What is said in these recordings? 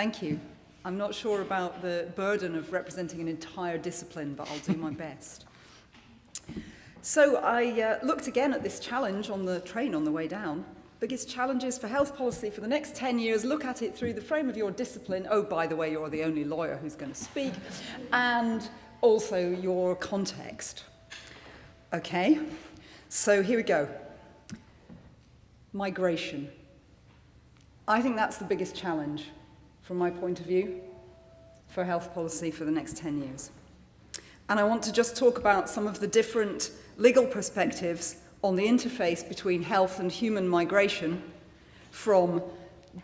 Thank you. I'm not sure about the burden of representing an entire discipline, but I'll do my best. So I looked again at this challenge on the train on the way down. Biggest challenges for health policy for the next 10 years, look at it through the frame of your discipline. Oh, by the way, you're the only lawyer who's going to speak. And also your context. Okay, so here we go. Migration. I think that's the biggest challenge from my point of view for health policy for the next 10 years. And I want to just talk about some of the different legal perspectives on the interface between health and human migration from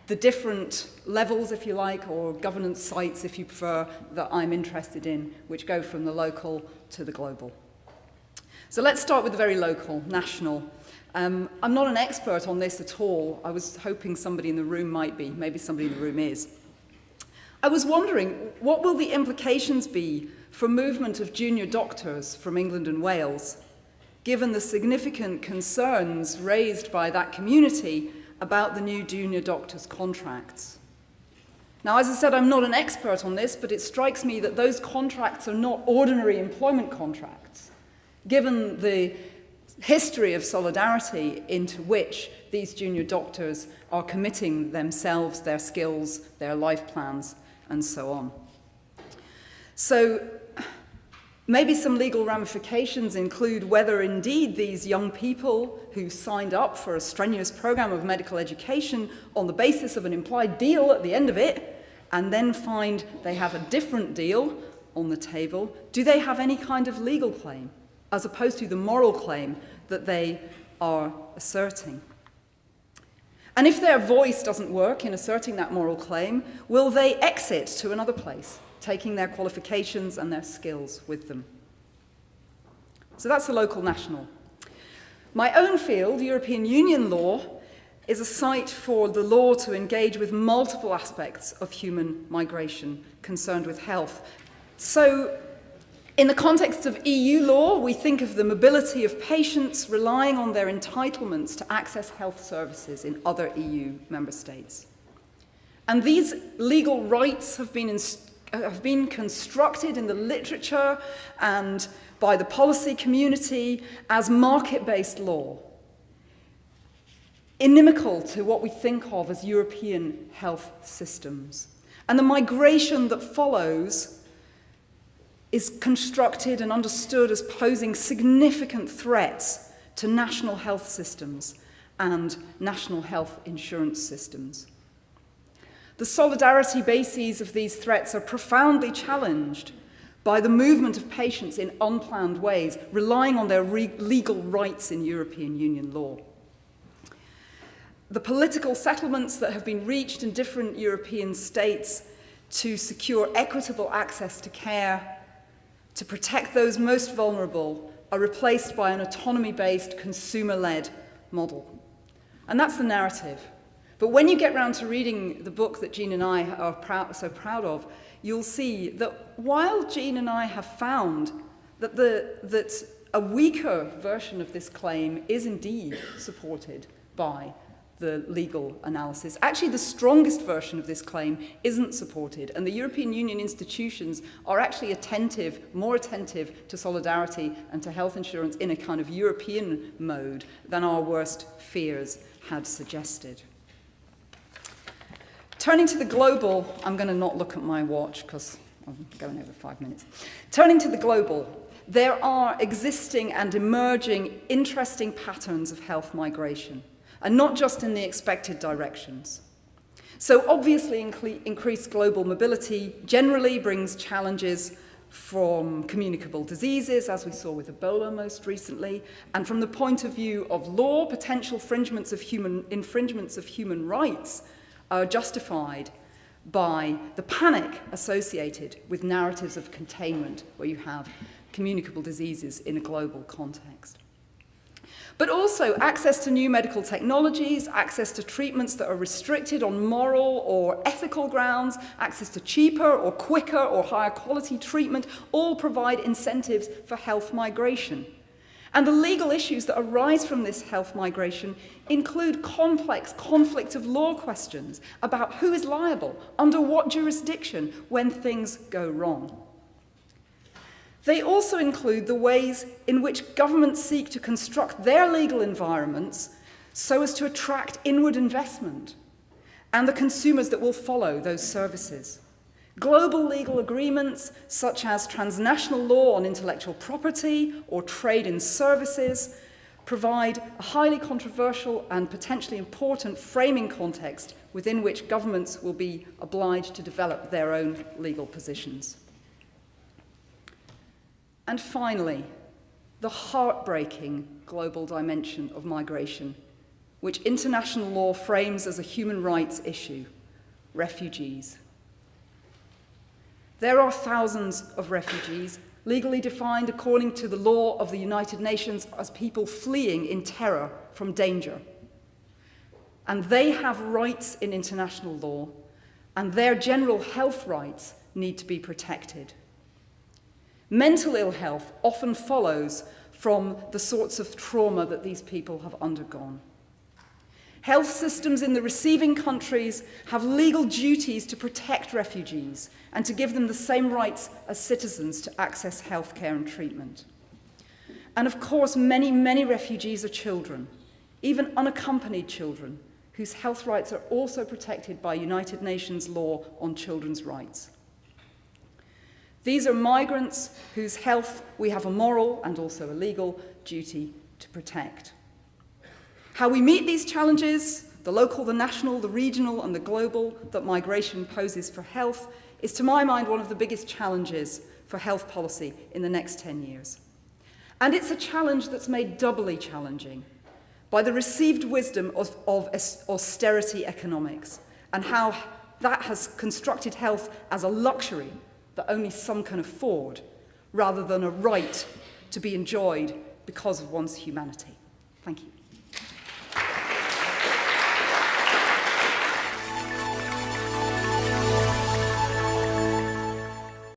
the different levels, if you like, or governance sites, if you prefer, that I'm interested in, which go from the local to the global. So let's start with the very local, national. I'm not an expert on this at all. I was hoping somebody in the room might be. Maybe somebody in the room is. I was wondering, what will the implications be for movement of junior doctors from England and Wales, given the significant concerns raised by that community about the new junior doctors' contracts? Now, as I said, I'm not an expert on this, but it strikes me that those contracts are not ordinary employment contracts, given the history of solidarity into which these junior doctors are committing themselves, their skills, their life plans, and so on. So maybe some legal ramifications include whether indeed these young people who signed up for a strenuous program of medical education on the basis of an implied deal at the end of it, and then find they have a different deal on the table, do they have any kind of legal claim, as opposed to the moral claim that they are asserting? And if their voice doesn't work in asserting that moral claim, will they exit to another place, taking their qualifications and their skills with them? So that's the local national. My own field, European Union law, is a site for the law to engage with multiple aspects of human migration concerned with health. So in the context of EU law, we think of the mobility of patients relying on their entitlements to access health services in other EU member states. And these legal rights have been constructed in the literature and by the policy community as market-based law, inimical to what we think of as European health systems. And the migration that follows is constructed and understood as posing significant threats to national health systems and national health insurance systems. The solidarity bases of these threats are profoundly challenged by the movement of patients in unplanned ways, relying on their legal rights in European Union law. The political settlements that have been reached in different European states to secure equitable access to care, to protect those most vulnerable, are replaced by an autonomy-based, consumer-led model. And that's the narrative. But when you get round to reading the book that Jean and I are so proud of, you'll see that while Jean and I have found that a weaker version of this claim is indeed supported by the legal analysis. Actually, the strongest version of this claim isn't supported, and the European Union institutions are actually more attentive to solidarity and to health insurance in a kind of European mode than our worst fears had suggested. Turning to the global, I'm going to not look at my watch because I'm going over 5 minutes. Turning to the global, there are existing and emerging interesting patterns of health migration, and not just in the expected directions. So obviously increased global mobility generally brings challenges from communicable diseases, as we saw with Ebola most recently, and from the point of view of law, potential infringements of human rights are justified by the panic associated with narratives of containment, where you have communicable diseases in a global context. But also access to new medical technologies, access to treatments that are restricted on moral or ethical grounds, access to cheaper or quicker or higher quality treatment, all provide incentives for health migration. And the legal issues that arise from this health migration include complex conflict of law questions about who is liable, under what jurisdiction, when things go wrong. They also include the ways in which governments seek to construct their legal environments so as to attract inward investment and the consumers that will follow those services. Global legal agreements, such as transnational law on intellectual property or trade in services, provide a highly controversial and potentially important framing context within which governments will be obliged to develop their own legal positions. And finally, the heartbreaking global dimension of migration, which international law frames as a human rights issue: refugees. There are thousands of refugees, legally defined according to the law of the United Nations as people fleeing in terror from danger. And they have rights in international law, and their general health rights need to be protected. Mental ill health often follows from the sorts of trauma that these people have undergone. Health systems in the receiving countries have legal duties to protect refugees and to give them the same rights as citizens to access healthcare and treatment. And of course, many, many refugees are children, even unaccompanied children, whose health rights are also protected by United Nations law on children's rights. These are migrants whose health we have a moral and also a legal duty to protect. How we meet these challenges, the local, the national, the regional, and the global, that migration poses for health, is to my mind one of the biggest challenges for health policy in the next 10 years. And it's a challenge that's made doubly challenging by the received wisdom of austerity economics and how that has constructed health as a luxury that only some can afford, rather than a right to be enjoyed because of one's humanity. Thank you.